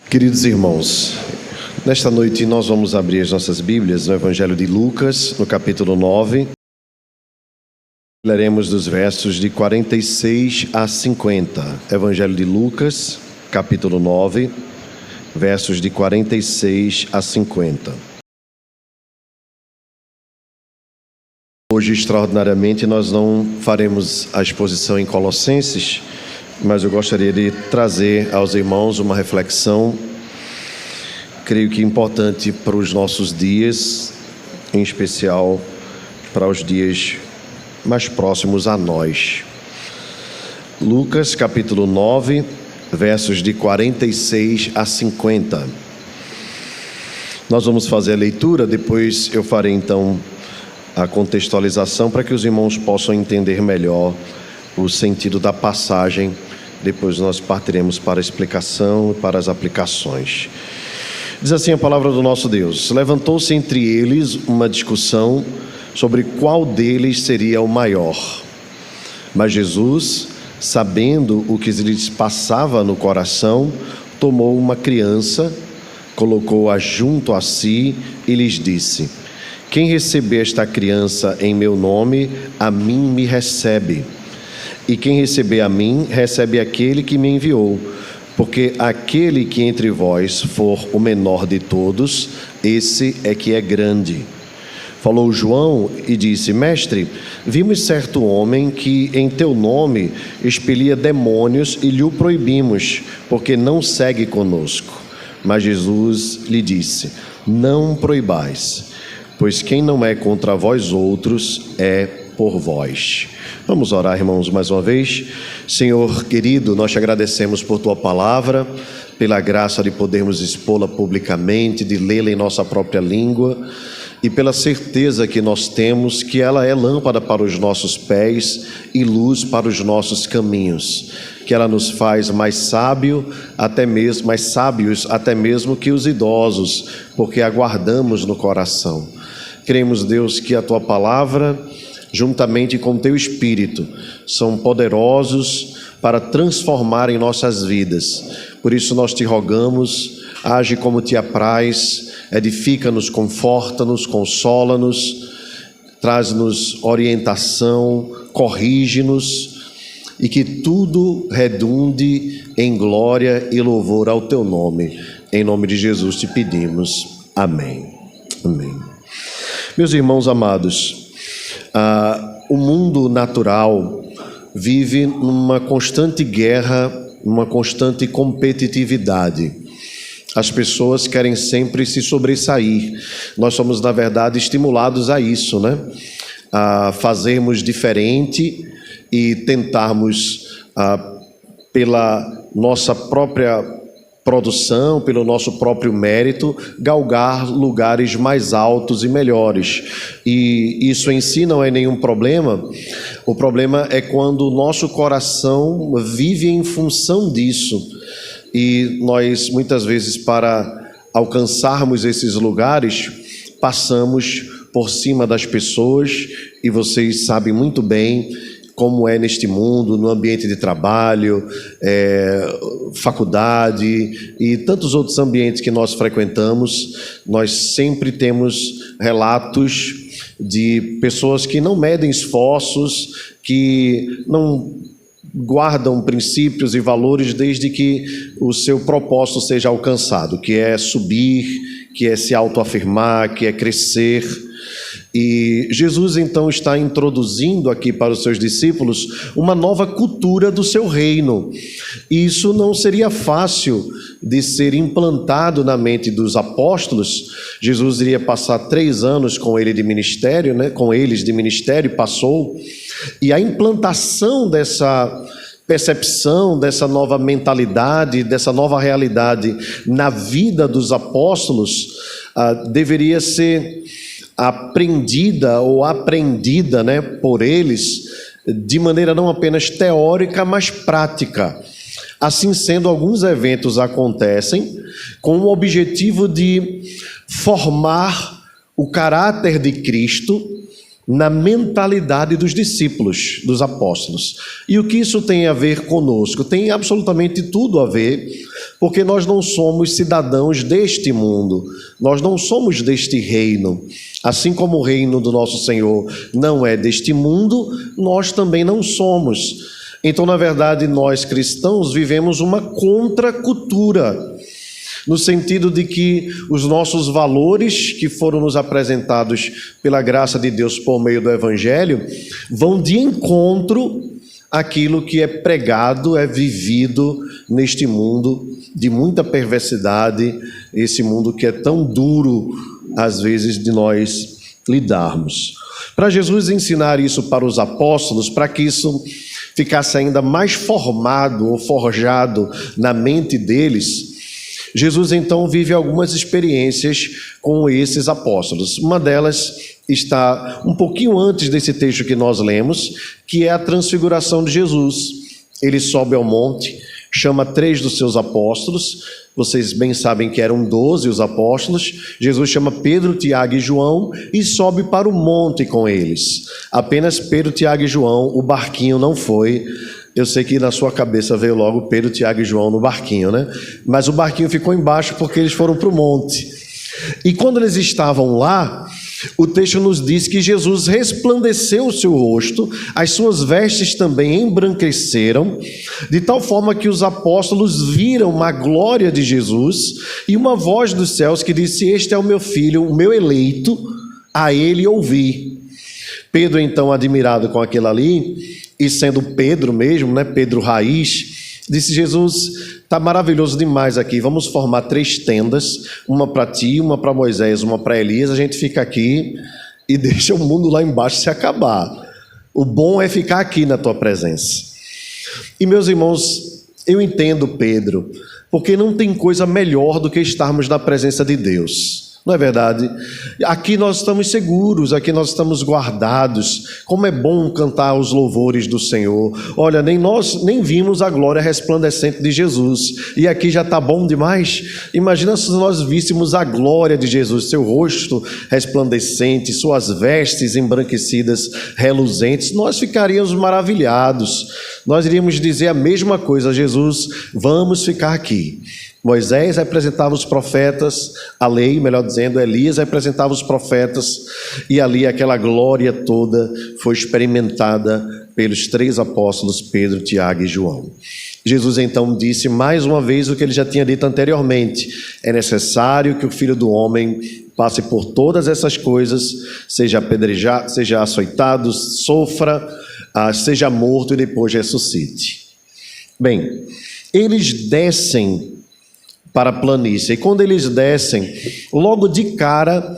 Queridos irmãos, nesta noite nós vamos abrir as nossas Bíblias no Evangelho de Lucas, no capítulo 9. Leremos dos versos de 46 a 50. Evangelho de Lucas, capítulo 9, versos de 46 a 50. Hoje, extraordinariamente, nós não faremos a exposição em Colossenses, mas eu gostaria de trazer aos irmãos uma reflexão, creio que importante para os nossos dias, em especial para os dias mais próximos a nós. Lucas capítulo 9, versos de 46 a 50. Nós vamos fazer a leitura, depois eu farei então a contextualização para que os irmãos possam entender melhor o sentido da passagem. Depois nós partiremos para a explicação e para as aplicações. Diz assim a palavra do nosso Deus: levantou-se entre eles uma discussão sobre qual deles seria o maior. Mas Jesus, sabendo o que lhes passava no coração, tomou uma criança, colocou-a junto a si e lhes disse: quem receber esta criança em meu nome, a mim me recebe. E quem receber a mim, recebe aquele que me enviou. Porque aquele que entre vós for o menor de todos, esse é que é grande. Falou João e disse: mestre, vimos certo homem que em teu nome expelia demônios e lhe o proibimos, porque não segue conosco. Mas Jesus lhe disse: não proibais, pois quem não é contra vós outros é por vós. Vamos orar, irmãos, mais uma vez. Senhor querido, nós te agradecemos por tua palavra, pela graça de podermos expô-la publicamente, de lê-la em nossa própria língua, e pela certeza que nós temos que ela é lâmpada para os nossos pés e luz para os nossos caminhos, que ela nos faz mais sábios até mesmo que os idosos, porque aguardamos no coração. Cremos, Deus, que a tua palavra, juntamente com teu Espírito, são poderosos para transformar em nossas vidas. Por isso nós te rogamos, age como te apraz, edifica-nos, conforta-nos, consola-nos, traz-nos orientação, corrige-nos, e que tudo redunde em glória e louvor ao teu nome. Em nome de Jesus te pedimos. Amém. Amém. Meus irmãos amados, o mundo natural vive numa constante guerra, numa constante competitividade. As pessoas querem sempre se sobressair. Nós somos, na verdade, estimulados a isso, né? A fazermos diferente e tentarmos, pela nossa própria produção, pelo nosso próprio mérito, galgar lugares mais altos e melhores. E isso em si não é nenhum problema. O problema é quando o nosso coração vive em função disso. E nós, muitas vezes, para alcançarmos esses lugares, passamos por cima das pessoas, e vocês sabem muito bem como é neste mundo, no ambiente de trabalho, faculdade e tantos outros ambientes que nós frequentamos. Nós sempre temos relatos de pessoas que não medem esforços, que não guardam princípios e valores desde que o seu propósito seja alcançado, que é subir, que é se autoafirmar, que é crescer. E Jesus então está introduzindo aqui para os seus discípulos uma nova cultura do seu reino. E isso não seria fácil de ser implantado na mente dos apóstolos. Jesus iria passar 3 anos com eles de ministério, passou. E a implantação dessa percepção, dessa nova mentalidade, dessa nova realidade na vida dos apóstolos, deveria ser aprendida por eles de maneira não apenas teórica, mas prática. Assim sendo, alguns eventos acontecem com o objetivo de formar o caráter de Cristo na mentalidade dos discípulos, dos apóstolos. E o que isso tem a ver conosco? Tem absolutamente tudo a ver, porque nós não somos cidadãos deste mundo, nós não somos deste reino. Assim como o reino do nosso Senhor não é deste mundo, nós também não somos. Então, na verdade, nós cristãos vivemos uma contracultura, no sentido de que os nossos valores que foram nos apresentados pela graça de Deus por meio do Evangelho vão de encontro àquilo que é pregado, é vivido neste mundo de muita perversidade, esse mundo que é tão duro às vezes de nós lidarmos. Para Jesus ensinar isso para os apóstolos, para que isso ficasse ainda mais formado ou forjado na mente deles, Jesus então vive algumas experiências com esses apóstolos. Uma delas está um pouquinho antes desse texto que nós lemos, que é a transfiguração de Jesus. Ele sobe ao monte, chama 3 dos seus apóstolos, vocês bem sabem que eram 12 os apóstolos. Jesus chama Pedro, Tiago e João e sobe para o monte com eles. Apenas Pedro, Tiago e João, o barquinho não foi. Eu sei que na sua cabeça veio logo Pedro, Tiago e João no barquinho, né? Mas o barquinho ficou embaixo porque eles foram para o monte. E quando eles estavam lá, o texto nos diz que Jesus resplandeceu o seu rosto, as suas vestes também embranqueceram, de tal forma que os apóstolos viram a glória de Jesus e uma voz dos céus que disse: "Este é o meu filho, o meu eleito, a ele ouvi." Pedro, então, admirado com aquilo ali, e sendo Pedro mesmo, né, Pedro raiz, disse: "Jesus, está maravilhoso demais aqui, vamos formar 3 tendas, uma para ti, uma para Moisés, uma para Elias, a gente fica aqui e deixa o mundo lá embaixo se acabar. O bom é ficar aqui na tua presença." E meus irmãos, eu entendo Pedro, porque não tem coisa melhor do que estarmos na presença de Deus. Não é verdade? Aqui nós estamos seguros, aqui nós estamos guardados. Como é bom cantar os louvores do Senhor. Olha, nem vimos a glória resplandecente de Jesus, e aqui já está bom demais. Imagina se nós víssemos a glória de Jesus, seu rosto resplandecente, suas vestes embranquecidas, reluzentes, nós ficaríamos maravilhados. Nós iríamos dizer a mesma coisa: Jesus, vamos ficar aqui. Moisés representava os profetas, a lei, melhor dizendo, Elias representava os profetas, e ali aquela glória toda foi experimentada pelos 3 apóstolos, Pedro, Tiago e João. Jesus então disse mais uma vez o que ele já tinha dito anteriormente: é necessário que o Filho do Homem passe por todas essas coisas, seja apedrejado, seja açoitado, sofra, seja morto e depois ressuscite. Bem, eles descem para a planície, e quando eles descem, logo de cara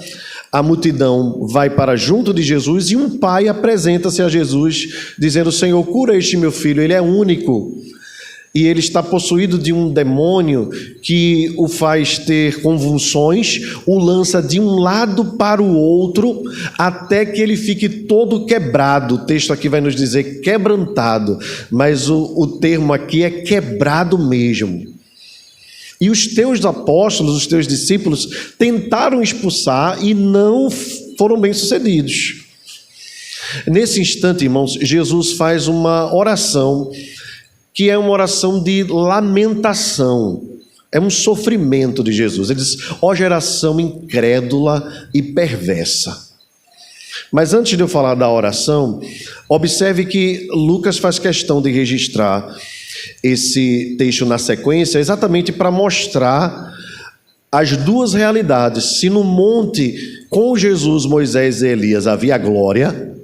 a multidão vai para junto de Jesus, e um pai apresenta-se a Jesus dizendo: "Senhor, cura este meu filho, ele é único e ele está possuído de um demônio que o faz ter convulsões, o lança de um lado para o outro até que ele fique todo quebrado." O texto aqui vai nos dizer quebrantado, mas o termo aqui é quebrado mesmo. E os teus apóstolos, os teus discípulos, tentaram expulsar e não foram bem-sucedidos. Nesse instante, irmãos, Jesus faz uma oração, que é uma oração de lamentação. É um sofrimento de Jesus. Ele diz: "Ó geração incrédula e perversa." Mas antes de eu falar da oração, observe que Lucas faz questão de registrar esse texto na sequência, exatamente para mostrar as duas realidades. Se no monte com Jesus, Moisés e Elias havia glória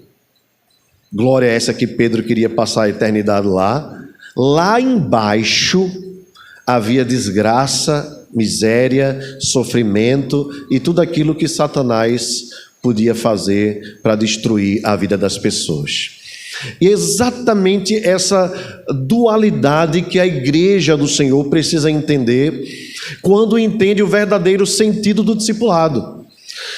essa que Pedro queria passar a eternidade lá embaixo havia desgraça, miséria, sofrimento e tudo aquilo que Satanás podia fazer para destruir a vida das pessoas. E é exatamente essa dualidade que a igreja do Senhor precisa entender quando entende o verdadeiro sentido do discipulado.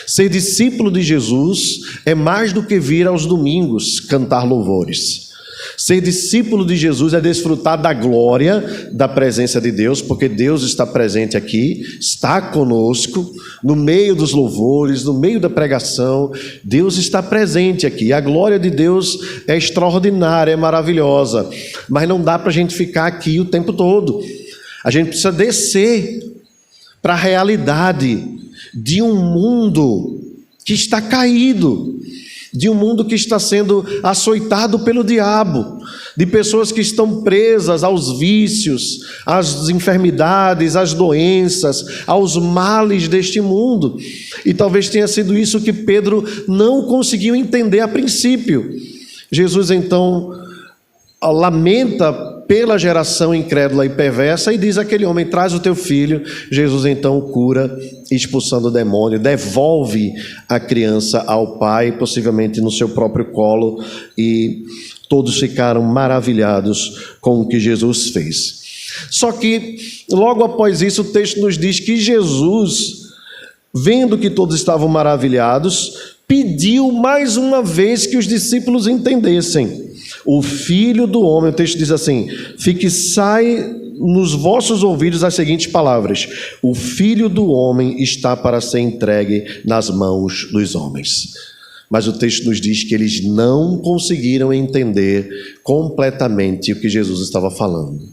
Ser discípulo de Jesus é mais do que vir aos domingos cantar louvores. Ser discípulo de Jesus é desfrutar da glória da presença de Deus, porque Deus está presente aqui, está conosco, no meio dos louvores, no meio da pregação. Deus está presente aqui. A glória de Deus é extraordinária, é maravilhosa, mas não dá para a gente ficar aqui o tempo todo. A gente precisa descer para a realidade de um mundo que está caído, de um mundo que está sendo açoitado pelo diabo, de pessoas que estão presas aos vícios, às enfermidades, às doenças, aos males deste mundo. E talvez tenha sido isso que Pedro não conseguiu entender a princípio. Jesus então lamenta pela geração incrédula e perversa e diz àquele homem: traz o teu filho. Jesus então o cura, expulsando o demônio, devolve a criança ao pai, possivelmente no seu próprio colo, e todos ficaram maravilhados com o que Jesus fez. Só que logo após isso o texto nos diz que Jesus, vendo que todos estavam maravilhados, pediu mais uma vez que os discípulos entendessem. O Filho do Homem, o texto diz assim: sai nos vossos ouvidos as seguintes palavras: o Filho do Homem está para ser entregue nas mãos dos homens. Mas o texto nos diz que eles não conseguiram entender completamente o que Jesus estava falando.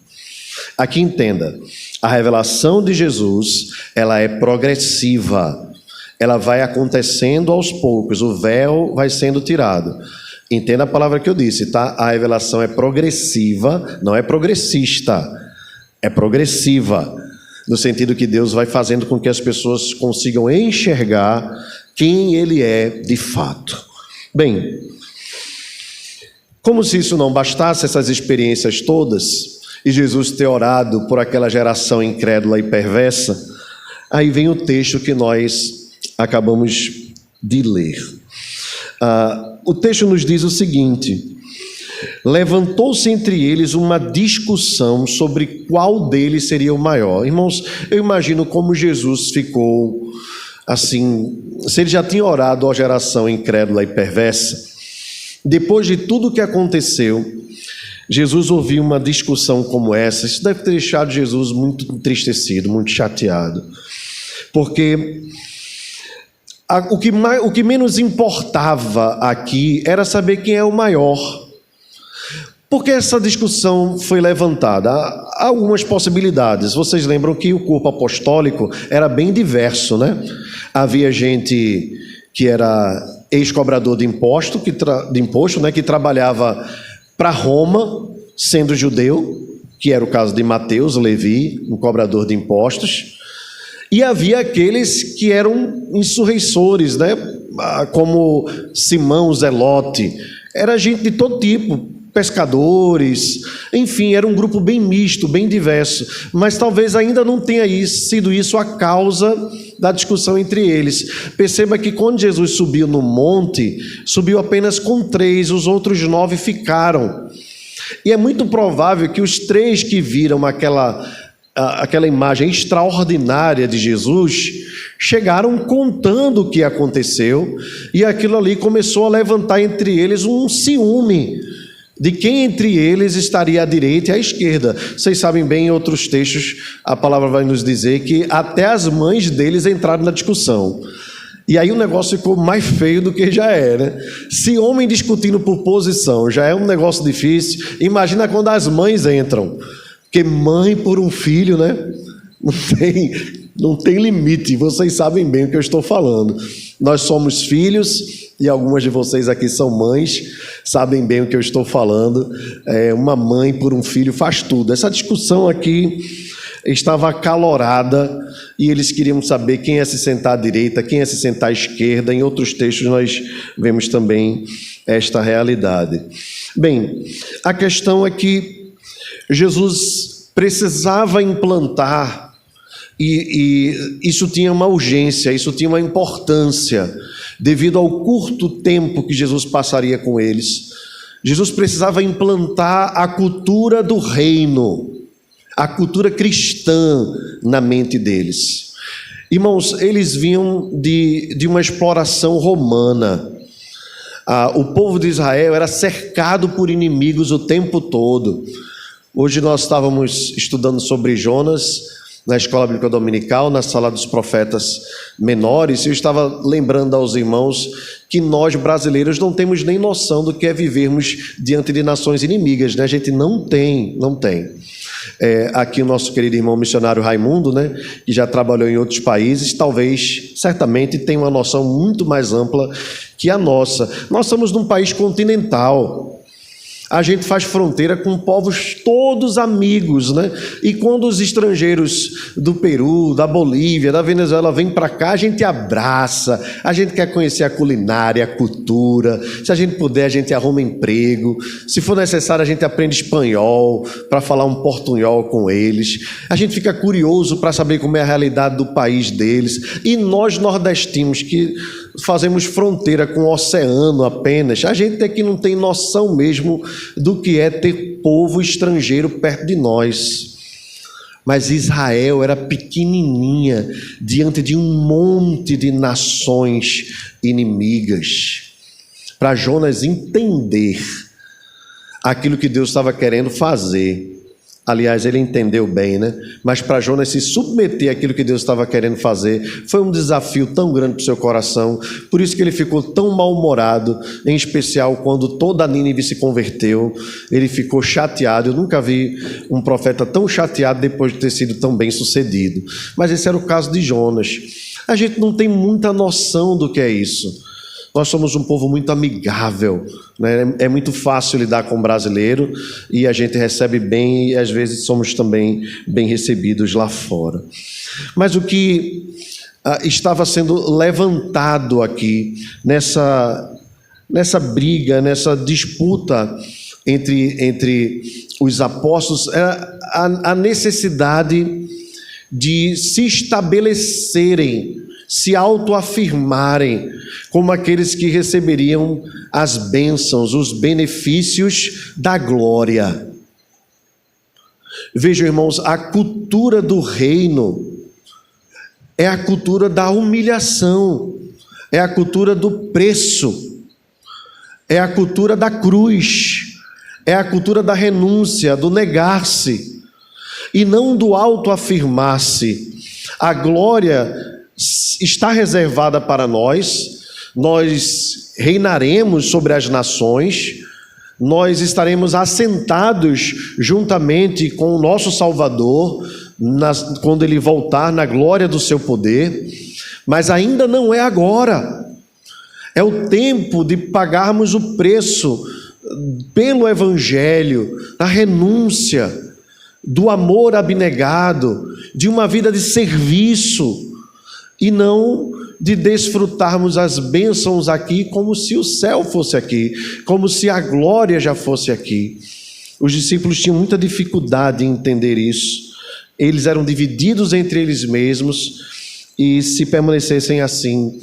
Aqui entenda, a revelação de Jesus, ela é progressiva, ela vai acontecendo aos poucos, o véu vai sendo tirado. Entenda a palavra que eu disse, tá? A revelação é progressiva, não é progressista, é progressiva, no sentido que Deus vai fazendo com que as pessoas consigam enxergar quem Ele é de fato. Bem, como se isso não bastasse, essas experiências todas, e Jesus ter orado por aquela geração incrédula e perversa, aí vem o texto que nós acabamos de ler. O texto nos diz o seguinte: levantou-se entre eles uma discussão sobre qual deles seria o maior. Irmãos, eu imagino como Jesus ficou assim, se ele já tinha orado à geração incrédula e perversa, depois de tudo o que aconteceu, Jesus ouviu uma discussão como essa. Isso deve ter deixado Jesus muito entristecido, muito chateado, porque o que menos importava aqui era saber quem é o maior. Por que essa discussão foi levantada? Há algumas possibilidades. Vocês lembram que o corpo apostólico era bem diverso, né? Havia gente que era ex-cobrador de imposto, que trabalhava para Roma, sendo judeu, que era o caso de Mateus, Levi, um cobrador de impostos. E havia aqueles que eram insurreiçores, né? Como Simão, Zelote. Era gente de todo tipo, pescadores, enfim, era um grupo bem misto, bem diverso. Mas talvez ainda não tenha sido isso a causa da discussão entre eles. Perceba que quando Jesus subiu no monte, subiu apenas com 3, os outros 9 ficaram. E é muito provável que os 3 que viram aquela imagem extraordinária de Jesus chegaram contando o que aconteceu, e aquilo ali começou a levantar entre eles um ciúme de quem entre eles estaria à direita e à esquerda. Vocês sabem bem, em outros textos a palavra vai nos dizer que até as mães deles entraram na discussão. E aí o negócio ficou mais feio do que já era. Se homem discutindo por posição já é um negócio difícil, imagina quando as mães entram. Porque mãe por um filho, né? Não tem limite. Vocês sabem bem o que eu estou falando. Nós somos filhos, e algumas de vocês aqui são mães, sabem bem o que eu estou falando. Uma mãe por um filho faz tudo. Essa discussão aqui estava acalorada, e eles queriam saber quem ia se sentar à direita, quem ia se sentar à esquerda. Em outros textos nós vemos também esta realidade. Bem, a questão é que Jesus precisava implantar, e isso tinha uma urgência, isso tinha uma importância, devido ao curto tempo que Jesus passaria com eles. Jesus precisava implantar a cultura do reino, a cultura cristã na mente deles. Irmãos, eles vinham de uma exploração romana. O povo de Israel era cercado por inimigos o tempo todo. Hoje nós estávamos estudando sobre Jonas na escola bíblica dominical, na sala dos profetas menores, e eu estava lembrando aos irmãos que nós brasileiros não temos nem noção do que é vivermos diante de nações inimigas, né? A gente não tem. Aqui o nosso querido irmão missionário Raimundo, né, que já trabalhou em outros países, certamente tem uma noção muito mais ampla que a nossa. Nós somos num país continental. A gente faz fronteira com povos todos amigos, né? E quando os estrangeiros do Peru, da Bolívia, da Venezuela vêm para cá, a gente abraça, a gente quer conhecer a culinária, a cultura. Se a gente puder, a gente arruma emprego. Se for necessário, a gente aprende espanhol para falar um portunhol com eles. A gente fica curioso para saber como é a realidade do país deles. E nós nordestinos que fazemos fronteira com o oceano apenas, a gente aqui não tem noção mesmo do que é ter povo estrangeiro perto de nós. Mas Israel era pequenininha diante de um monte de nações inimigas. Para Jonas entender aquilo que Deus estava querendo fazer. Aliás, ele entendeu bem, né? Mas para Jonas se submeter àquilo que Deus estava querendo fazer foi um desafio tão grande para o seu coração. Por isso que ele ficou tão mal-humorado, em especial quando toda a Nínive se converteu. Ele ficou chateado. Eu nunca vi um profeta tão chateado depois de ter sido tão bem sucedido. Mas esse era o caso de Jonas. A gente não tem muita noção do que é isso. Nós somos um povo muito amigável, né? É muito fácil lidar com o brasileiro e a gente recebe bem e às vezes somos também bem recebidos lá fora. Mas o que estava sendo levantado aqui nessa briga, nessa disputa entre os apóstolos, era a necessidade de se estabelecerem, se autoafirmarem como aqueles que receberiam as bênçãos, os benefícios da glória. Vejam, irmãos, a cultura do reino é a cultura da humilhação, é a cultura do preço, é a cultura da cruz, é a cultura da renúncia, do negar-se, e não do autoafirmar-se. A glória está reservada para nós reinaremos sobre as nações, nós estaremos assentados juntamente com o nosso Salvador, quando Ele voltar na glória do seu poder, mas ainda não é agora. É o tempo de pagarmos o preço pelo Evangelho, a renúncia, do amor abnegado, de uma vida de serviço, e não de desfrutarmos as bênçãos aqui como se o céu fosse aqui, como se a glória já fosse aqui. Os discípulos tinham muita dificuldade em entender isso. Eles eram divididos entre eles mesmos e, se permanecessem assim,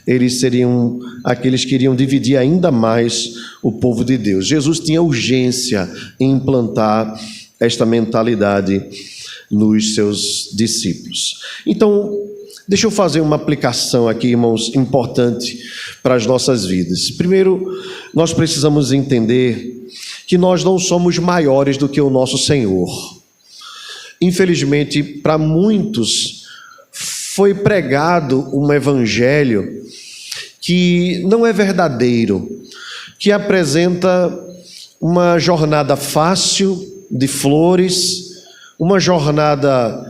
eles seriam aqueles que iriam dividir ainda mais o povo de Deus. Jesus tinha urgência em implantar esta mentalidade nos seus discípulos. Então, deixa eu fazer uma aplicação aqui, irmãos, importante para as nossas vidas. Primeiro, nós precisamos entender que nós não somos maiores do que o nosso Senhor. Infelizmente, para muitos, foi pregado um evangelho que não é verdadeiro, que apresenta uma jornada fácil, de flores, uma jornada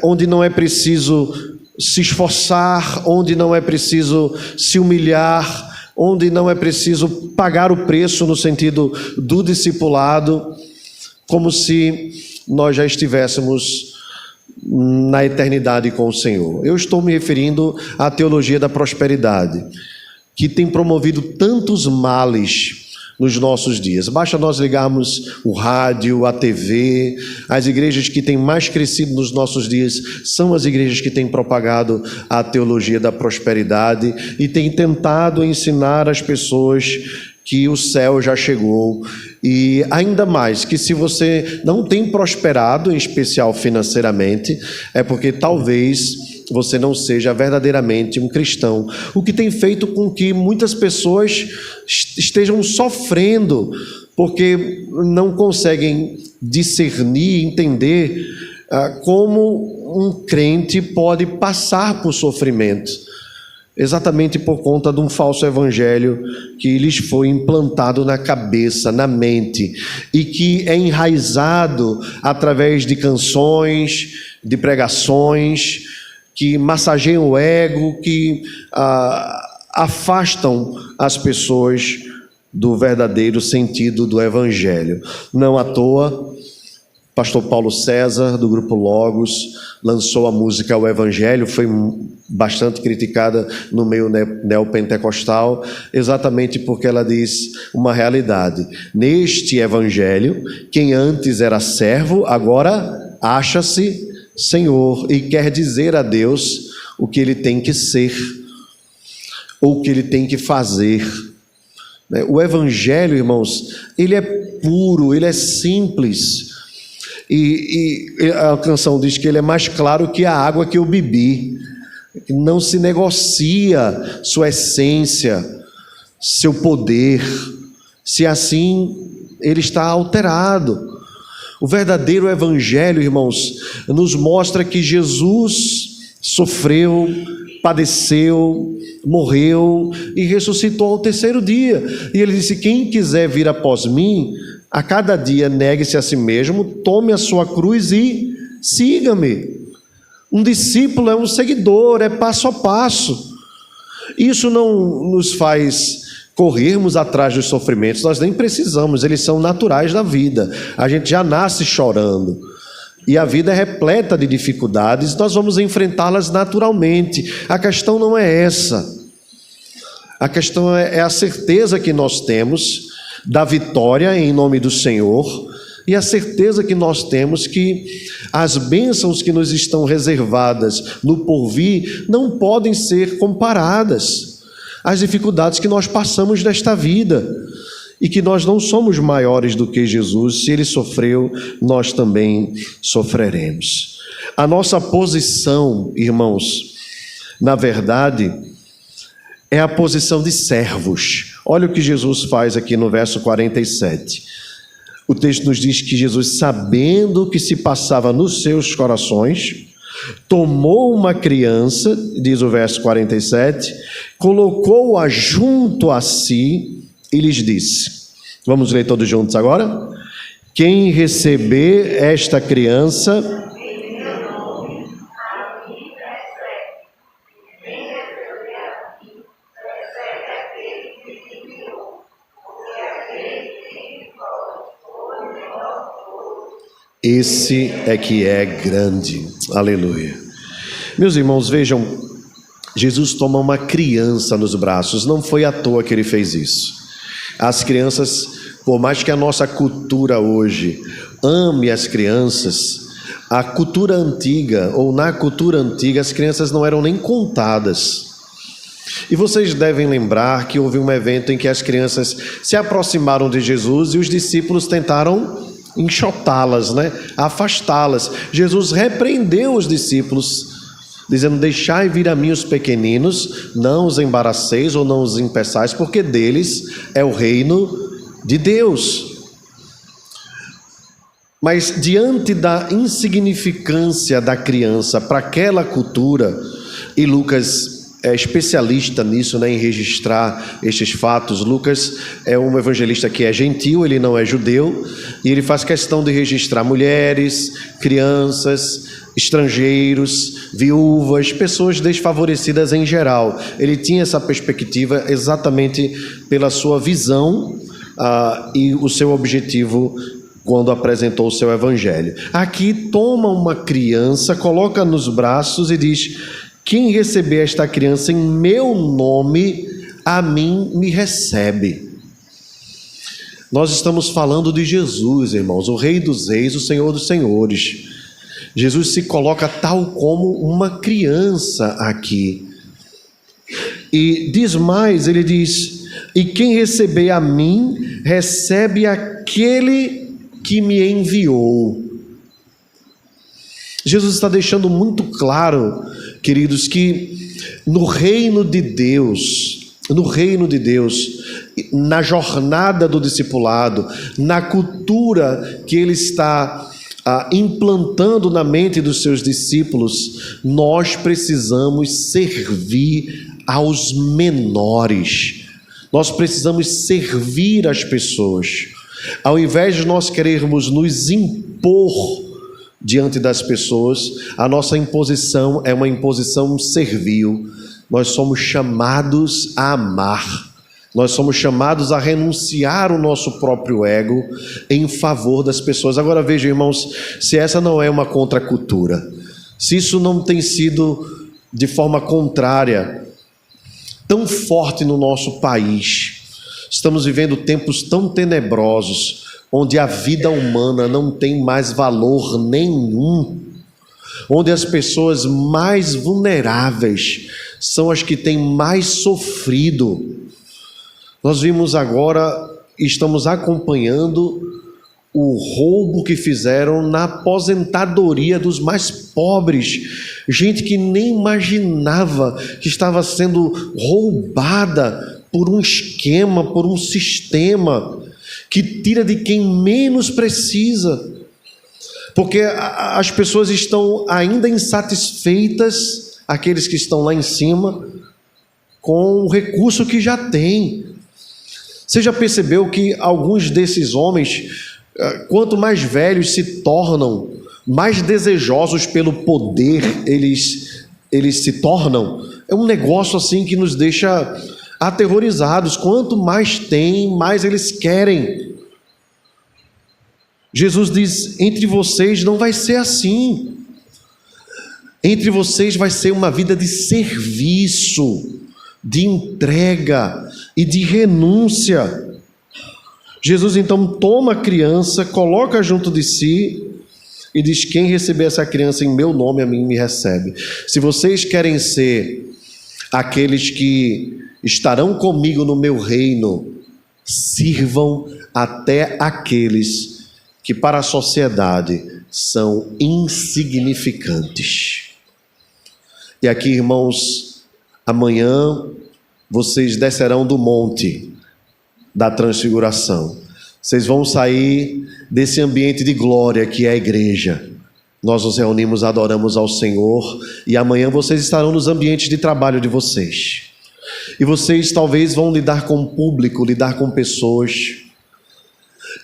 onde não é preciso se esforçar, onde não é preciso se humilhar, onde não é preciso pagar o preço no sentido do discipulado, como se nós já estivéssemos na eternidade com o Senhor. Eu estou me referindo à teologia da prosperidade, que tem promovido tantos males nos nossos dias. Basta nós ligarmos o rádio, a TV. As igrejas que têm mais crescido nos nossos dias são as igrejas que têm propagado a teologia da prosperidade e têm tentado ensinar as pessoas que o céu já chegou. E ainda mais, que se você não tem prosperado, em especial financeiramente, é porque talvez você não seja verdadeiramente um cristão. O que tem feito com que muitas pessoas estejam sofrendo, porque não conseguem discernir, entender como um crente pode passar por sofrimento, exatamente por conta de um falso evangelho que lhes foi implantado na cabeça, na mente, e que é enraizado através de canções, de pregações, que massageiam o ego, que afastam as pessoas do verdadeiro sentido do evangelho. Não à toa, pastor Paulo César, do grupo Logos, lançou a música O Evangelho, foi bastante criticada no meio neopentecostal, exatamente porque ela diz uma realidade. Neste Evangelho, quem antes era servo, agora acha-se Senhor e quer dizer a Deus o que ele tem que ser, ou o que ele tem que fazer. O Evangelho, irmãos, ele é puro, ele é simples. E a canção diz que ele é mais claro que a água que eu bebi. Não se negocia sua essência, seu poder, se assim ele está alterado. O verdadeiro evangelho, irmãos, nos mostra que Jesus sofreu, padeceu, morreu e ressuscitou ao terceiro dia. E ele disse: quem quiser vir após mim, a cada dia negue-se a si mesmo, tome a sua cruz e siga-me. Um discípulo é um seguidor, é passo a passo. Isso não nos faz corrermos atrás dos sofrimentos, nós nem precisamos, eles são naturais da vida. A gente já nasce chorando. E a vida é repleta de dificuldades, nós vamos enfrentá-las naturalmente. A questão não é essa. A questão é a certeza que nós temos da vitória em nome do Senhor, e a certeza que nós temos que as bênçãos que nos estão reservadas no porvir não podem ser comparadas às dificuldades que nós passamos nesta vida, e que nós não somos maiores do que Jesus. Se ele sofreu, nós também sofreremos. A nossa posição, irmãos, na verdade, é a posição de servos. Olha o que Jesus faz aqui no verso 47. O texto nos diz que Jesus, sabendo o que se passava nos seus corações, tomou uma criança, diz o verso 47, colocou-a junto a si e lhes disse. Vamos ler todos juntos agora? Quem receber esta criança... esse é que é grande. Aleluia. Meus irmãos, vejam, Jesus toma uma criança nos braços. Não foi à toa que ele fez isso. As crianças, por mais que a nossa cultura hoje ame as crianças, a cultura antiga, ou na cultura antiga, as crianças não eram nem contadas. E vocês devem lembrar que houve um evento em que as crianças se aproximaram de Jesus e os discípulos tentaram enxotá-las, afastá-las. Jesus repreendeu os discípulos, dizendo: deixai vir a mim os pequeninos, não os embaraceis ou não os impeçais, porque deles é o reino de Deus. Mas diante da insignificância da criança para aquela cultura, e Lucas é especialista nisso, em registrar estes fatos. Lucas é um evangelista que é gentil, ele não é judeu, e ele faz questão de registrar mulheres, crianças, estrangeiros, viúvas, pessoas desfavorecidas em geral. Ele tinha essa perspectiva exatamente pela sua visão e o seu objetivo quando apresentou o seu evangelho. Aqui toma uma criança, coloca nos braços e diz: quem receber esta criança em meu nome, a mim me recebe. Nós estamos falando de Jesus, irmãos, o Rei dos Reis, o Senhor dos Senhores. Jesus se coloca tal como uma criança aqui. E diz mais, ele diz: e quem receber a mim, recebe aquele que me enviou. Jesus está deixando muito claro queridos, que no reino de Deus, na jornada do discipulado, na cultura que Ele está implantando na mente dos seus discípulos, nós precisamos servir aos menores, nós precisamos servir as pessoas. Ao invés de nós querermos nos impor diante das pessoas, a nossa imposição é uma imposição servil. Nós somos chamados a amar, nós somos chamados a renunciar o nosso próprio ego em favor das pessoas. Agora vejam, irmãos, se essa não é uma contracultura, se isso não tem sido de forma contrária tão forte no nosso país, estamos vivendo tempos tão tenebrosos, onde a vida humana não tem mais valor nenhum, onde as pessoas mais vulneráveis são as que têm mais sofrido. Nós vimos agora, estamos acompanhando o roubo que fizeram na aposentadoria dos mais pobres, gente que nem imaginava que estava sendo roubada por um esquema, por um sistema que tira de quem menos precisa, porque as pessoas estão ainda insatisfeitas, aqueles que estão lá em cima, com o recurso que já tem. Você já percebeu que alguns desses homens, quanto mais velhos se tornam, mais desejosos pelo poder eles se tornam? É um negócio assim que nos deixa aterrorizados. Quanto mais tem, mais eles querem. Jesus diz: entre vocês não vai ser assim. Entre vocês vai ser uma vida de serviço, de entrega e de renúncia. Jesus então toma a criança, coloca junto de si e diz: quem receber essa criança em meu nome, a mim me recebe. Se vocês querem ser aqueles que estarão comigo no meu reino, sirvam até aqueles que para a sociedade são insignificantes. E aqui, irmãos, amanhã vocês descerão do monte da transfiguração. Vocês vão sair desse ambiente de glória que é a igreja. Nós nos reunimos, adoramos ao Senhor, e amanhã vocês estarão nos ambientes de trabalho de vocês. E vocês talvez vão lidar com o público, lidar com pessoas.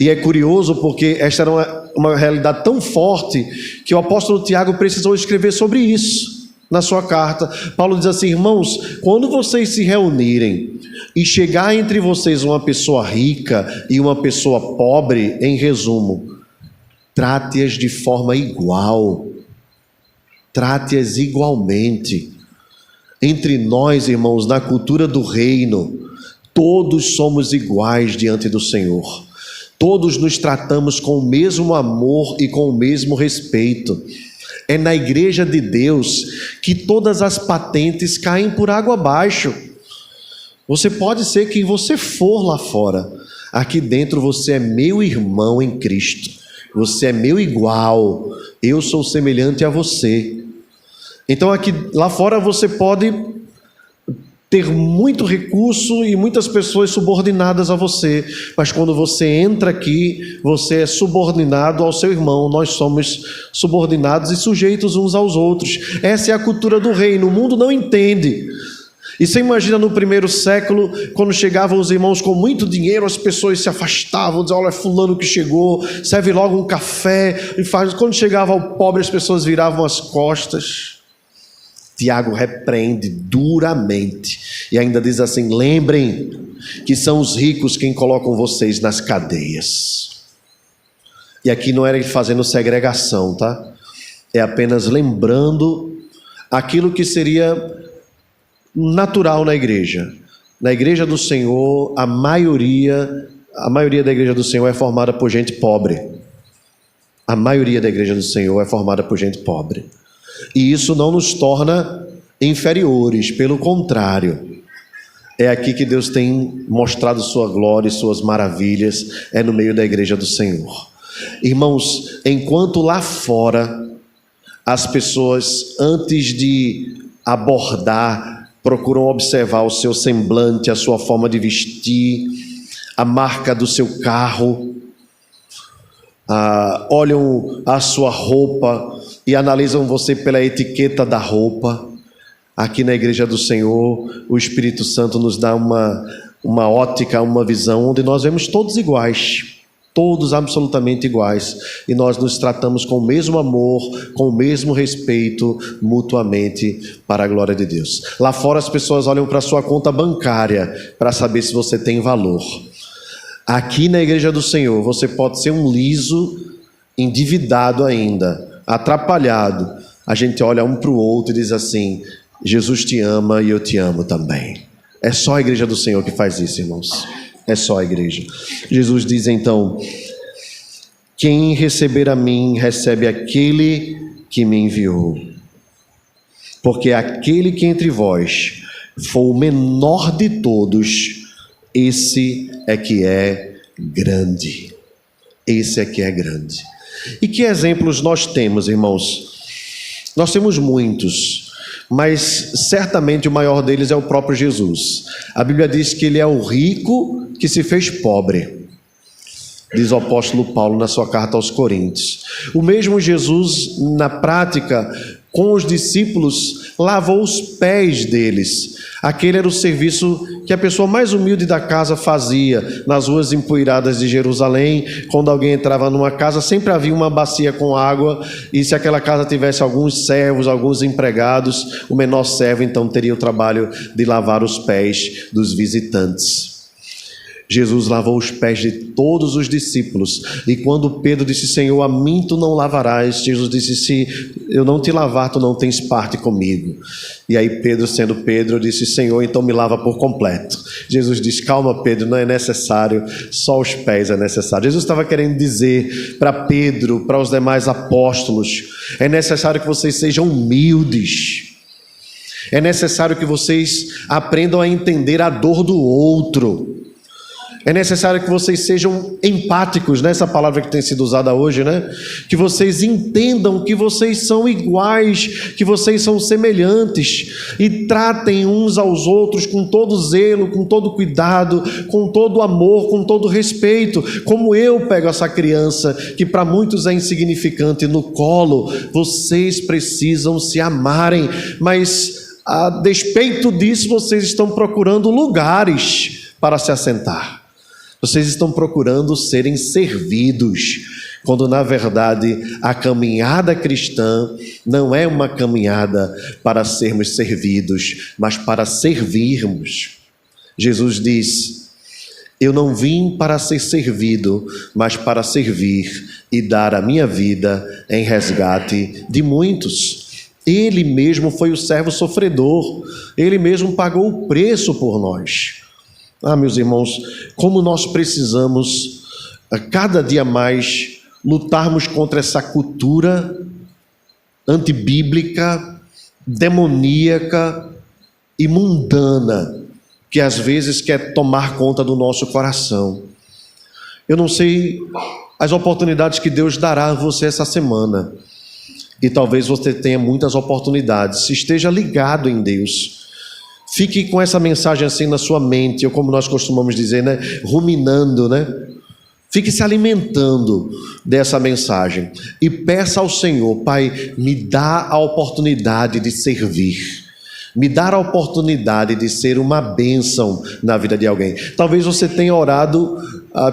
E é curioso porque esta era uma realidade tão forte que o apóstolo Tiago precisou escrever sobre isso na sua carta. Paulo diz assim: irmãos, quando vocês se reunirem e chegar entre vocês uma pessoa rica e uma pessoa pobre, em resumo, trate-as de forma igual, trate-as igualmente. Entre nós, irmãos, na cultura do reino, todos somos iguais diante do Senhor. Todos nos tratamos com o mesmo amor e com o mesmo respeito. É na igreja de Deus que todas as patentes caem por água abaixo. Você pode ser quem você for lá fora. Aqui dentro você é meu irmão em Cristo. Você é meu igual. Eu sou semelhante a você. Então lá fora você pode ter muito recurso e muitas pessoas subordinadas a você, mas quando você entra aqui, você é subordinado ao seu irmão. Nós somos subordinados e sujeitos uns aos outros. Essa é a cultura do reino. O mundo não entende. E você imagina no primeiro século, quando chegavam os irmãos com muito dinheiro, as pessoas se afastavam, diziam: olha, fulano que chegou, serve logo um café e faz. Quando chegava ao pobre, as pessoas viravam as costas. Tiago repreende duramente e ainda diz assim: lembrem que são os ricos quem colocam vocês nas cadeias. E aqui não era ele fazendo segregação, tá? É apenas lembrando aquilo que seria natural na igreja. Na igreja do Senhor, a maioria da igreja do Senhor é formada por gente pobre. A maioria da igreja do Senhor é formada por gente pobre. E isso não nos torna inferiores, pelo contrário. É aqui que Deus tem mostrado sua glória e suas maravilhas, é no meio da igreja do Senhor. Irmãos, enquanto lá fora as pessoas, antes de abordar, procuram observar o seu semblante, a sua forma de vestir, a marca do seu carro, olham a sua roupa e analisam você pela etiqueta da roupa. Aqui na Igreja do Senhor, o Espírito Santo nos dá uma ótica, uma visão onde nós vemos todos iguais, todos absolutamente iguais, e nós nos tratamos com o mesmo amor, com o mesmo respeito, mutuamente, para a glória de Deus. Lá fora as pessoas olham para a sua conta bancária para saber se você tem valor. Aqui na Igreja do Senhor, você pode ser um liso, endividado ainda, atrapalhado. A gente olha um para o outro e diz assim: Jesus te ama e eu te amo também. É só a Igreja do Senhor que faz isso, irmãos. É só a igreja. Jesus diz então: quem receber a mim, recebe aquele que me enviou. Porque aquele que entre vós for o menor de todos, esse é que é grande. Esse é que é grande. E que exemplos nós temos, irmãos? Nós temos muitos, mas certamente o maior deles é o próprio Jesus. A Bíblia diz que ele é o rico que se fez pobre, diz o apóstolo Paulo na sua carta aos Coríntios. O mesmo Jesus, na prática, com os discípulos, lavou os pés deles. Aquele era o serviço que a pessoa mais humilde da casa fazia. Nas ruas empoeiradas de Jerusalém, quando alguém entrava numa casa, sempre havia uma bacia com água, e se aquela casa tivesse alguns servos, alguns empregados, o menor servo então teria o trabalho de lavar os pés dos visitantes. Jesus lavou os pés de todos os discípulos, e quando Pedro disse: Senhor, a mim tu não lavarás, Jesus disse: se eu não te lavar, tu não tens parte comigo. E aí Pedro, sendo Pedro, disse: Senhor, então me lava por completo. Jesus disse: calma, Pedro, não é necessário, só os pés é necessário. Jesus estava querendo dizer para Pedro, para os demais apóstolos: é necessário que vocês sejam humildes, é necessário que vocês aprendam a entender a dor do outro. É necessário que vocês sejam empáticos, né? Essa palavra que tem sido usada hoje, né? Que vocês entendam que vocês são iguais, que vocês são semelhantes, e tratem uns aos outros com todo zelo, com todo cuidado, com todo amor, com todo respeito. Como eu pego essa criança, que para muitos é insignificante, no colo, vocês precisam se amarem, mas a despeito disso, vocês estão procurando lugares para se assentar. Vocês estão procurando serem servidos, quando na verdade a caminhada cristã não é uma caminhada para sermos servidos, mas para servirmos. Jesus diz: eu não vim para ser servido, mas para servir e dar a minha vida em resgate de muitos. Ele mesmo foi o servo sofredor, ele mesmo pagou o preço por nós. Meus irmãos, como nós precisamos a cada dia mais lutarmos contra essa cultura antibíblica, demoníaca e mundana, que às vezes quer tomar conta do nosso coração. Eu não sei as oportunidades que Deus dará a você essa semana, e talvez você tenha muitas oportunidades. Esteja ligado em Deus. Fique com essa mensagem assim na sua mente, ou como nós costumamos dizer, né? Ruminando, né? Fique se alimentando dessa mensagem e peça ao Senhor: Pai, me dá a oportunidade de servir, me dá a oportunidade de ser uma bênção na vida de alguém. Talvez você tenha orado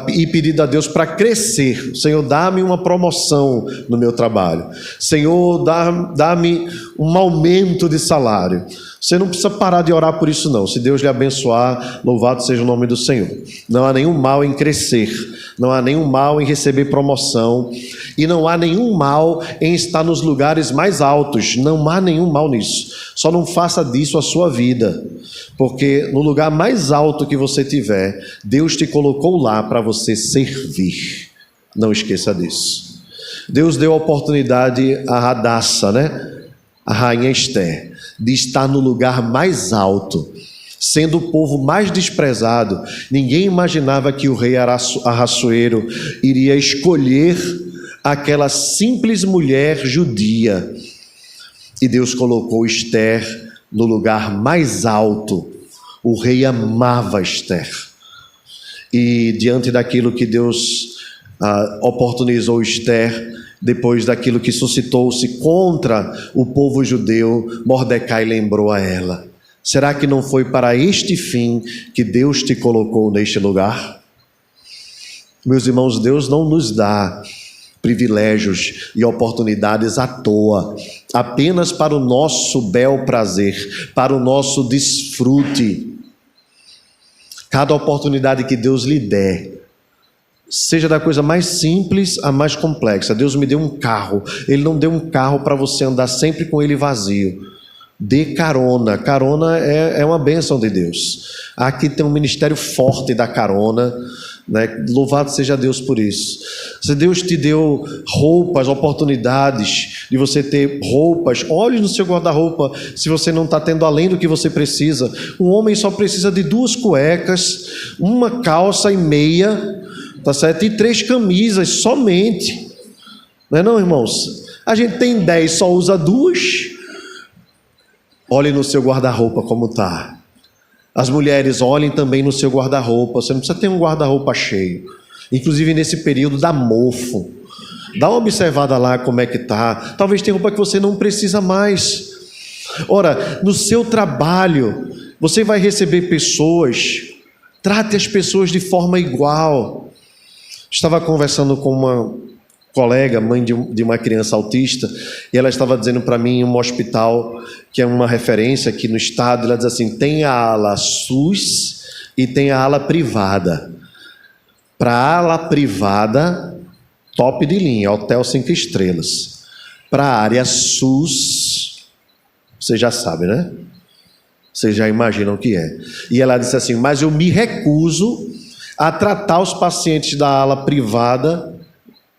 e pedido a Deus para crescer. Senhor, dá-me uma promoção no meu trabalho. Senhor, dá-me um aumento de salário. Você não precisa parar de orar por isso não. Se Deus lhe abençoar, louvado seja o nome do Senhor. Não há nenhum mal em crescer, não há nenhum mal em receber promoção, e não há nenhum mal em estar nos lugares mais altos. Não há nenhum mal nisso. Só não faça disso a sua vida, porque no lugar mais alto que você tiver, Deus te colocou lá para você servir. Não esqueça disso. Deus deu a oportunidade a Hadassah, né? A rainha Esther, de estar no lugar mais alto, sendo o povo mais desprezado. Ninguém imaginava que o rei Ahasuero iria escolher aquela simples mulher judia, e Deus colocou Esther no lugar mais alto. O rei amava Esther. E diante daquilo que Deus oportunizou Esther, depois daquilo que suscitou-se contra o povo judeu, Mordecai lembrou a ela: será que não foi para este fim que Deus te colocou neste lugar? Meus irmãos, Deus não nos dá privilégios e oportunidades à toa, apenas para o nosso bel prazer, para o nosso desfrute. Cada oportunidade que Deus lhe der, seja da coisa mais simples à mais complexa. Deus me deu um carro, Ele não deu um carro para você andar sempre com ele vazio. Dê carona. Carona é uma bênção de Deus. Aqui tem um ministério forte da carona, né? Louvado seja Deus por isso. Se Deus te deu roupas, oportunidades de você ter roupas, olhe no seu guarda-roupa se você não está tendo além do que você precisa. Um homem só precisa de 2 cuecas, uma calça e meia, tá certo? E 3 camisas somente. Não é não, irmãos? A gente tem 10, só usa 2. Olhe no seu guarda-roupa como está. As mulheres, olhem também no seu guarda-roupa. Você não precisa ter um guarda-roupa cheio. Inclusive nesse período dá mofo. Dá uma observada lá como é que está. Talvez tenha roupa que você não precisa mais. Ora, no seu trabalho, você vai receber pessoas. Trate as pessoas de forma igual. Estava conversando com uma colega, mãe de uma criança autista, e ela estava dizendo para mim em um hospital, que é uma referência aqui no estado, ela diz assim: tem a ala SUS e tem a ala privada. Para a ala privada, top de linha, hotel 5 estrelas. Para a área SUS, você já sabe, né? Vocês já imaginam o que é. E ela disse assim: mas eu me recuso a tratar os pacientes da ala privada,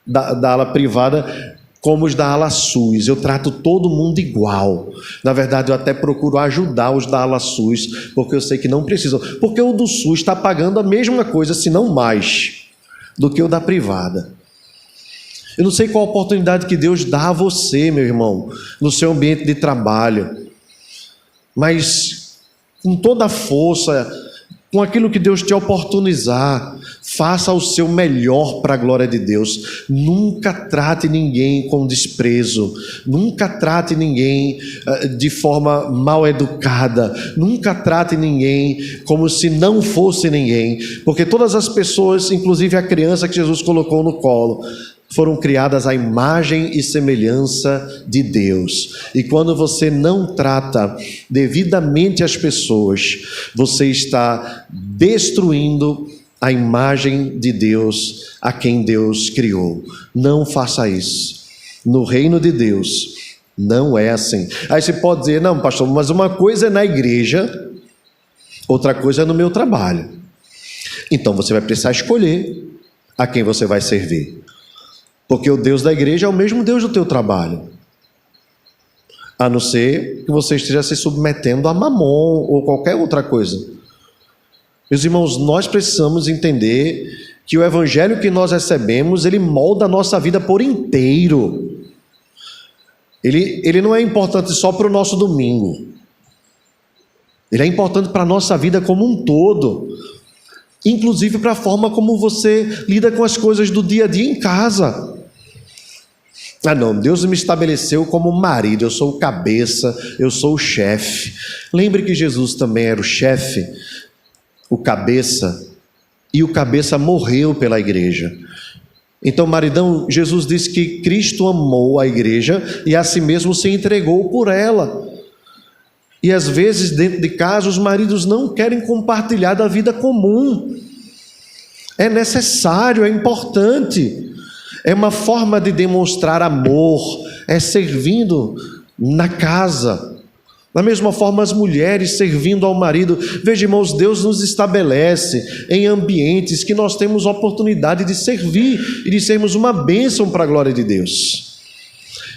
da ala privada como os da ala SUS. Eu trato todo mundo igual. Na verdade, eu até procuro ajudar os da ala SUS, porque eu sei que não precisam. Porque o do SUS está pagando a mesma coisa, se não mais, do que o da privada. Eu não sei qual a oportunidade que Deus dá a você, meu irmão, no seu ambiente de trabalho, mas com toda a força, com aquilo que Deus te oportunizar, faça o seu melhor para a glória de Deus. Nunca trate ninguém com desprezo, nunca trate ninguém de forma mal educada, nunca trate ninguém como se não fosse ninguém, porque todas as pessoas, inclusive a criança que Jesus colocou no colo, foram criadas à imagem e semelhança de Deus. E quando você não trata devidamente as pessoas, você está destruindo a imagem de Deus a quem Deus criou. Não faça isso. No reino de Deus não é assim. Aí você pode dizer: não, pastor, mas uma coisa é na igreja, outra coisa é no meu trabalho. Então você vai precisar escolher a quem você vai servir. Porque o Deus da igreja é o mesmo Deus do teu trabalho. A não ser que você esteja se submetendo a mamon ou qualquer outra coisa. Meus irmãos, nós precisamos entender que o evangelho que nós recebemos, ele molda a nossa vida por inteiro. Ele não é importante só para o nosso domingo. Ele é importante para a nossa vida como um todo. Inclusive para a forma como você lida com as coisas do dia a dia em casa. Ah não, Deus me estabeleceu como marido, eu sou o cabeça, eu sou o chefe. Lembre que Jesus também era o chefe, o cabeça, e o cabeça morreu pela igreja. Então, maridão, Jesus disse que Cristo amou a igreja e a si mesmo se entregou por ela. E às vezes, dentro de casa, os maridos não querem compartilhar da vida comum. É necessário, é importante. É uma forma de demonstrar amor, é servindo na casa. Da mesma forma, as mulheres servindo ao marido. Veja, irmãos, Deus nos estabelece em ambientes que nós temos oportunidade de servir e de sermos uma bênção para a glória de Deus.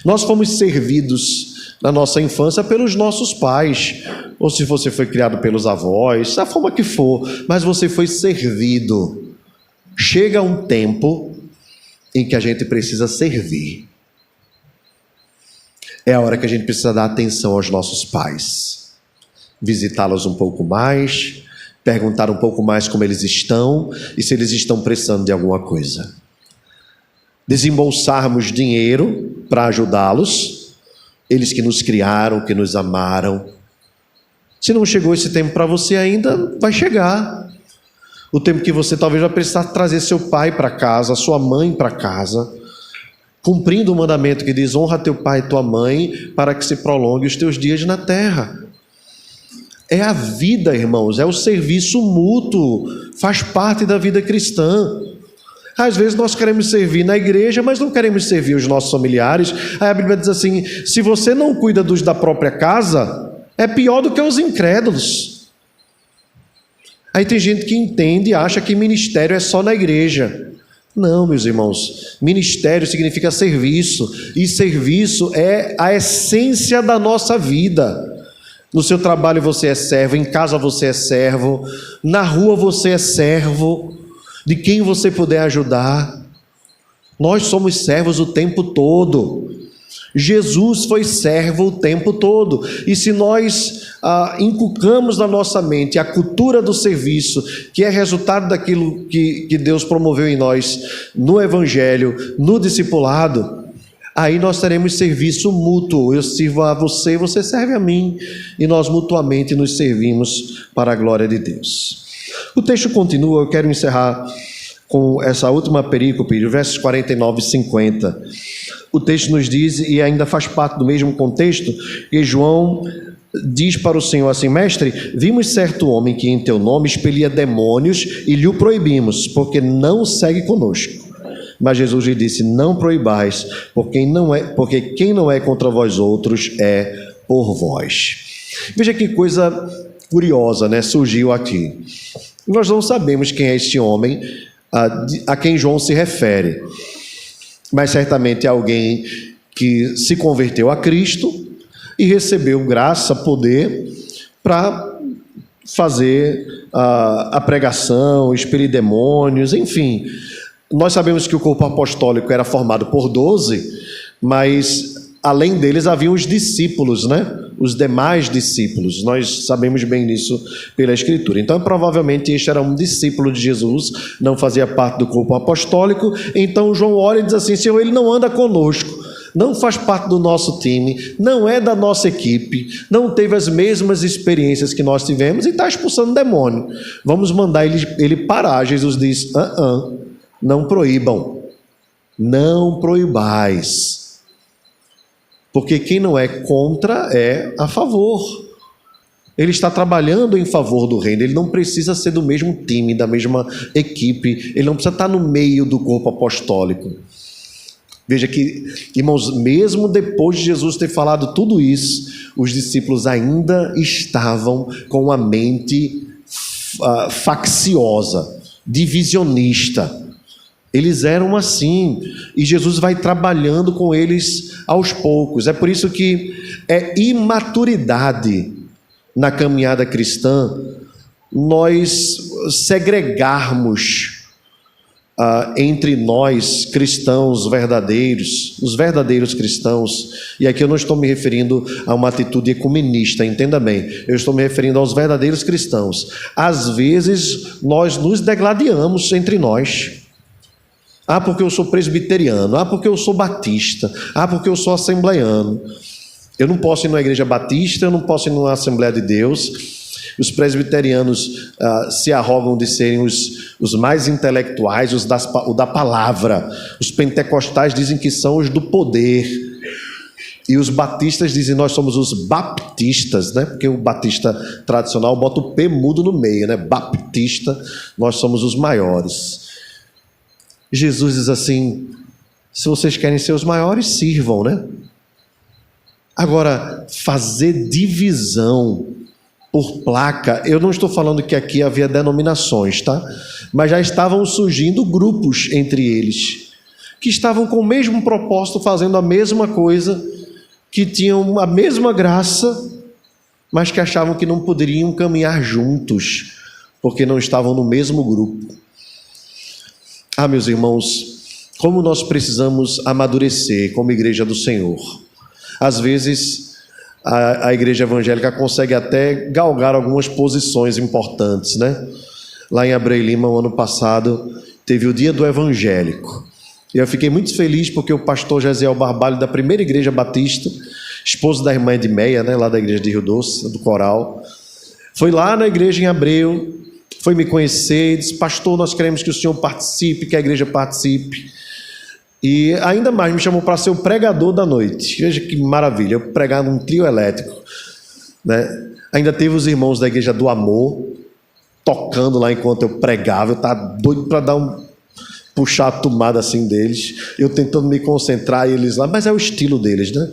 Nós fomos servidos na nossa infância pelos nossos pais, ou se você foi criado pelos avós, da forma que for, mas você foi servido. Chega um tempo em que a gente precisa servir. É a hora que a gente precisa dar atenção aos nossos pais. visitá-los um pouco mais, perguntar um pouco mais como eles estão e se eles estão precisando de alguma coisa. Desembolsarmos dinheiro para ajudá-los, eles que nos criaram, que nos amaram. Se não chegou esse tempo para você ainda, vai chegar. O tempo que você talvez vai precisar trazer seu pai para casa, sua mãe para casa, cumprindo o mandamento que diz: honra teu pai e tua mãe, para que se prolongue os teus dias na terra. É a vida, irmãos, é o serviço mútuo, faz parte da vida cristã. Às vezes nós queremos servir na igreja, mas não queremos servir os nossos familiares. Aí a Bíblia diz assim: se você não cuida dos da própria casa, é pior do que os incrédulos. Aí tem gente que entende e acha que ministério é só na igreja. Não, meus irmãos, ministério significa serviço, e serviço é a essência da nossa vida. No seu trabalho você é servo, em casa você é servo, na rua você é servo, de quem você puder ajudar. Nós somos servos o tempo todo. Jesus foi servo o tempo todo, e se nós inculcamos na nossa mente a cultura do serviço, que é resultado daquilo que Deus promoveu em nós, no Evangelho, no discipulado, aí nós teremos serviço mútuo. Eu sirvo a você, você serve a mim, e nós mutuamente nos servimos para a glória de Deus. O texto continua, eu quero encerrar com essa última perícope, versos 49 e 50. O texto nos diz, e ainda faz parte do mesmo contexto, que João diz para o Senhor assim: mestre, vimos certo homem que em teu nome expelia demônios e lhe o proibimos, porque não segue conosco. Mas Jesus lhe disse: não proibais, porque quem não é contra vós outros é por vós. Veja que coisa curiosa, né? Surgiu aqui. Nós não sabemos quem é este homem a quem João se refere, mas certamente é alguém que se converteu a Cristo e recebeu graça, poder para fazer a pregação, expelir demônios, enfim. Nós sabemos que o corpo apostólico era formado por 12, mas além deles haviam os discípulos, né? Os demais discípulos. Nós sabemos bem disso pela Escritura. Então, provavelmente este era um discípulo de Jesus, não fazia parte do corpo apostólico. Então João olha e diz assim: Senhor, ele não anda conosco, não faz parte do nosso time, não é da nossa equipe, não teve as mesmas experiências que nós tivemos e está expulsando demônio. Vamos mandar ele parar. Jesus diz: não proíbam, não proibais, porque quem não é contra é a favor. Ele está trabalhando em favor do reino. Ele não precisa ser do mesmo time, da mesma equipe. Ele não precisa estar no meio do corpo apostólico. Veja que, irmãos, mesmo depois de Jesus ter falado tudo isso, os discípulos ainda estavam com a mente facciosa, divisionista. Eles eram assim, e Jesus vai trabalhando com eles aos poucos. É por isso que é imaturidade na caminhada cristã nós segregarmos entre nós cristãos verdadeiros, os verdadeiros cristãos, e aqui eu não estou me referindo a uma atitude ecumenista, entenda bem, eu estou me referindo aos verdadeiros cristãos. Às vezes nós nos degladiamos entre nós. Porque eu sou presbiteriano, porque eu sou batista, porque eu sou assembleiano. Eu não posso ir numa igreja batista, eu não posso ir numa Assembleia de Deus. Os presbiterianos se arrogam de serem os mais intelectuais, os da palavra. Os pentecostais dizem que são os do poder. E os batistas dizem: nós somos os baptistas, né? Porque o batista tradicional bota o P mudo no meio, né? Baptista, nós somos os maiores. Jesus diz assim: se vocês querem ser os maiores, sirvam, né? Agora, fazer divisão por placa, eu não estou falando que aqui havia denominações, tá? Mas já estavam surgindo grupos entre eles, que estavam com o mesmo propósito, fazendo a mesma coisa, que tinham a mesma graça, mas que achavam que não poderiam caminhar juntos, porque não estavam no mesmo grupo. Meus irmãos, como nós precisamos amadurecer como igreja do Senhor. Às vezes, a igreja evangélica consegue até galgar algumas posições importantes, né? Lá em Abreu e Lima, o ano passado, teve o Dia do Evangélico. E eu fiquei muito feliz porque o pastor Gesiel Barbalho, da primeira igreja batista, esposo da irmã Edmeia, né, lá da igreja de Rio Doce, do coral, foi lá na igreja em Abreu, foi me conhecer e disse: pastor, nós queremos que o senhor participe, que a igreja participe. E ainda mais me chamou para ser o pregador da noite. Veja que maravilha, eu pregar num trio elétrico, né? Ainda teve os irmãos da Igreja do Amor tocando lá enquanto eu pregava. Eu estava doido para puxar a tomada assim deles, eu tentando me concentrar, e eles lá, mas é o estilo deles, né?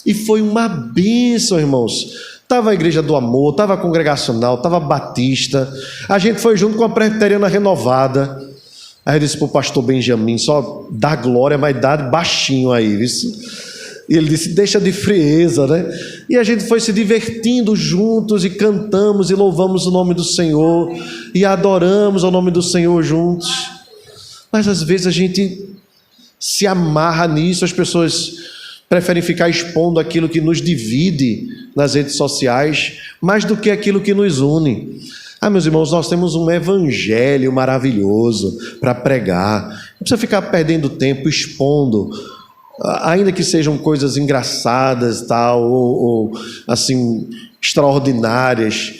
E foi uma bênção, irmãos. Estava a Igreja do Amor, estava a Congregacional, estava a Batista, a gente foi junto com a Presbiteriana Renovada. Aí eu disse para o pastor Benjamin: só dá glória, mas dá baixinho aí, viu? E ele disse: deixa de frieza, né? E a gente foi se divertindo juntos, e cantamos e louvamos o nome do Senhor, e adoramos o nome do Senhor juntos. Mas às vezes a gente se amarra nisso, as pessoas preferem ficar expondo aquilo que nos divide nas redes sociais, mais do que aquilo que nos une. Meus irmãos, nós temos um evangelho maravilhoso para pregar. Não precisa ficar perdendo tempo expondo, ainda que sejam coisas engraçadas, tal, ou assim, extraordinárias.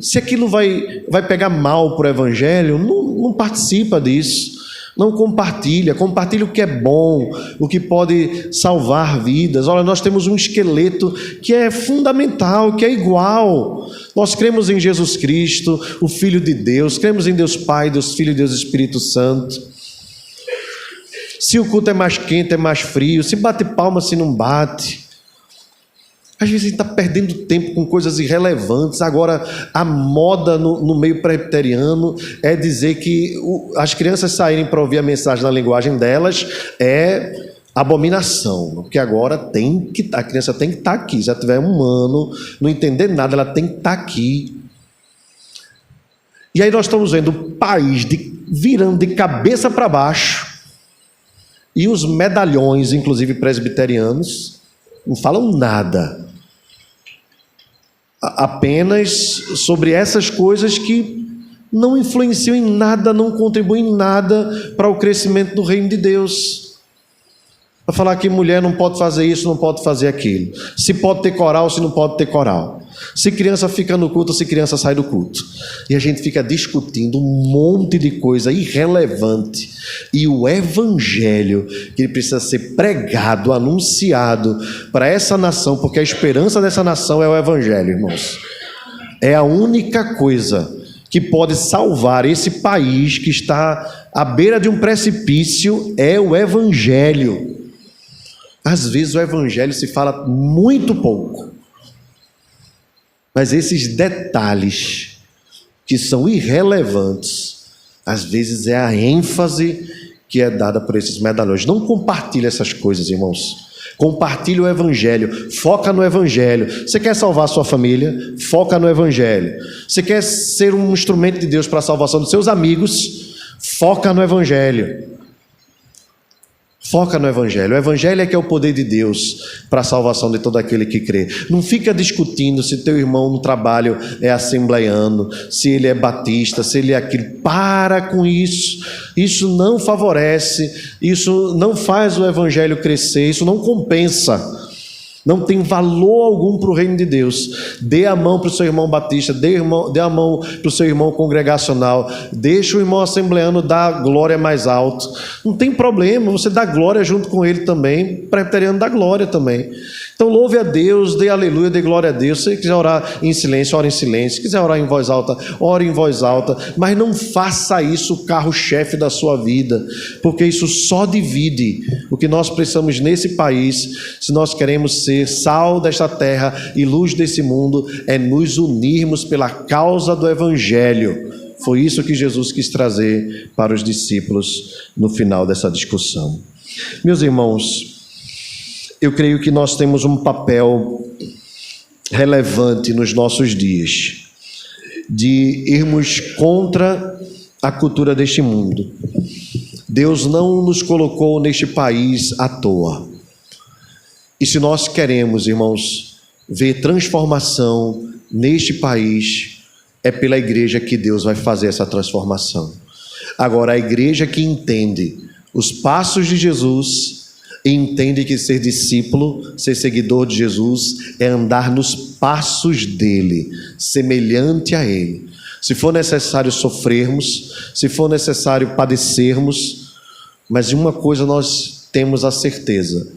Se aquilo vai pegar mal para o evangelho, não participa disso. Não compartilha o que é bom, o que pode salvar vidas. Olha, nós temos um esqueleto que é fundamental, que é igual. Nós cremos em Jesus Cristo, o Filho de Deus, cremos em Deus Pai, Deus Filho e Deus Espírito Santo. Se o culto é mais quente, é mais frio, se bate palma, se não bate. Às vezes a gente está perdendo tempo com coisas irrelevantes. Agora, a moda no meio presbiteriano é dizer que as crianças saírem para ouvir a mensagem na linguagem delas é abominação, porque agora a criança tem que estar aqui. Se ela tiver um ano, não entender nada, ela tem que estar aqui. E aí nós estamos vendo o país virando de cabeça para baixo, e os medalhões, inclusive presbiterianos, não falam nada, apenas sobre essas coisas que não influenciam em nada, não contribuem em nada para o crescimento do reino de Deus. Para falar que mulher não pode fazer isso, não pode fazer aquilo, se pode ter coral, se não pode ter coral, se criança fica no culto, se criança sai do culto, e a gente fica discutindo um monte de coisa irrelevante. E o evangelho, que ele precisa ser pregado, anunciado para essa nação, porque a esperança dessa nação é o evangelho, irmãos. É a única coisa que pode salvar esse país que está à beira de um precipício, é o evangelho. Às vezes o evangelho se fala muito pouco, mas esses detalhes que são irrelevantes, às vezes é a ênfase que é dada por esses medalhões. Não compartilhe essas coisas, irmãos. Compartilhe o evangelho, foca no evangelho. Você quer salvar a sua família? Foca no evangelho. Você quer ser um instrumento de Deus para a salvação dos seus amigos? Foca no evangelho. Foca no evangelho. O evangelho é que é o poder de Deus para a salvação de todo aquele que crê. Não fica discutindo se teu irmão no trabalho é assembleiano, se ele é batista, se ele é aquilo. Para com isso. Isso não favorece, isso não faz o evangelho crescer, isso não compensa. Não tem valor algum para o reino de Deus. Dê a mão para o seu irmão batista, dê a mão para o seu irmão congregacional, deixa o irmão assembleano dar glória mais alto. Não tem problema, você dá glória junto com ele também, o presbiteriano dá glória também. Então louve a Deus, dê aleluia, dê glória a Deus. Se quiser orar em silêncio, ore em silêncio. Se quiser orar em voz alta, ore em voz alta. Mas não faça isso o carro-chefe da sua vida, porque isso só divide. O que nós precisamos nesse país, se nós queremos ser sal desta terra e luz desse mundo, é nos unirmos pela causa do evangelho. Foi isso que Jesus quis trazer para os discípulos no final dessa discussão. Meus irmãos, eu creio que nós temos um papel relevante nos nossos dias, de irmos contra a cultura deste mundo. Deus não nos colocou neste país à toa. E se nós queremos, irmãos, ver transformação neste país, é pela igreja que Deus vai fazer essa transformação. Agora, a igreja que entende os passos de Jesus e entende que ser discípulo, ser seguidor de Jesus, é andar nos passos dele, semelhante a ele. Se for necessário sofrermos, se for necessário padecermos, mas de uma coisa nós temos a certeza,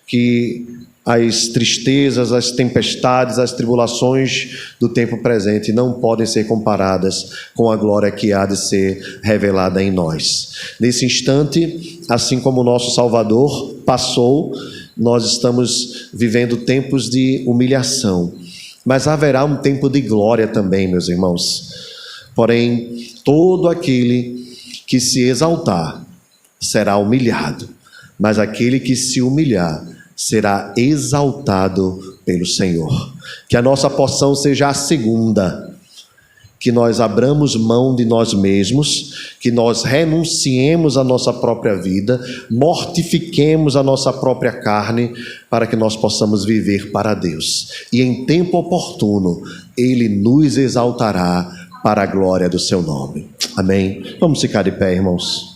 que as tristezas, as tempestades, as tribulações do tempo presente não podem ser comparadas com a glória que há de ser revelada em nós. Nesse instante, assim como o nosso Salvador passou, nós estamos vivendo tempos de humilhação, mas haverá um tempo de glória também, meus irmãos. Porém, todo aquele que se exaltar será humilhado, mas aquele que se humilhar será exaltado pelo Senhor. Que a nossa porção seja a segunda, que nós abramos mão de nós mesmos, que nós renunciemos à nossa própria vida, mortifiquemos a nossa própria carne, para que nós possamos viver para Deus. E em tempo oportuno, Ele nos exaltará para a glória do seu nome. Amém? Vamos ficar de pé, irmãos.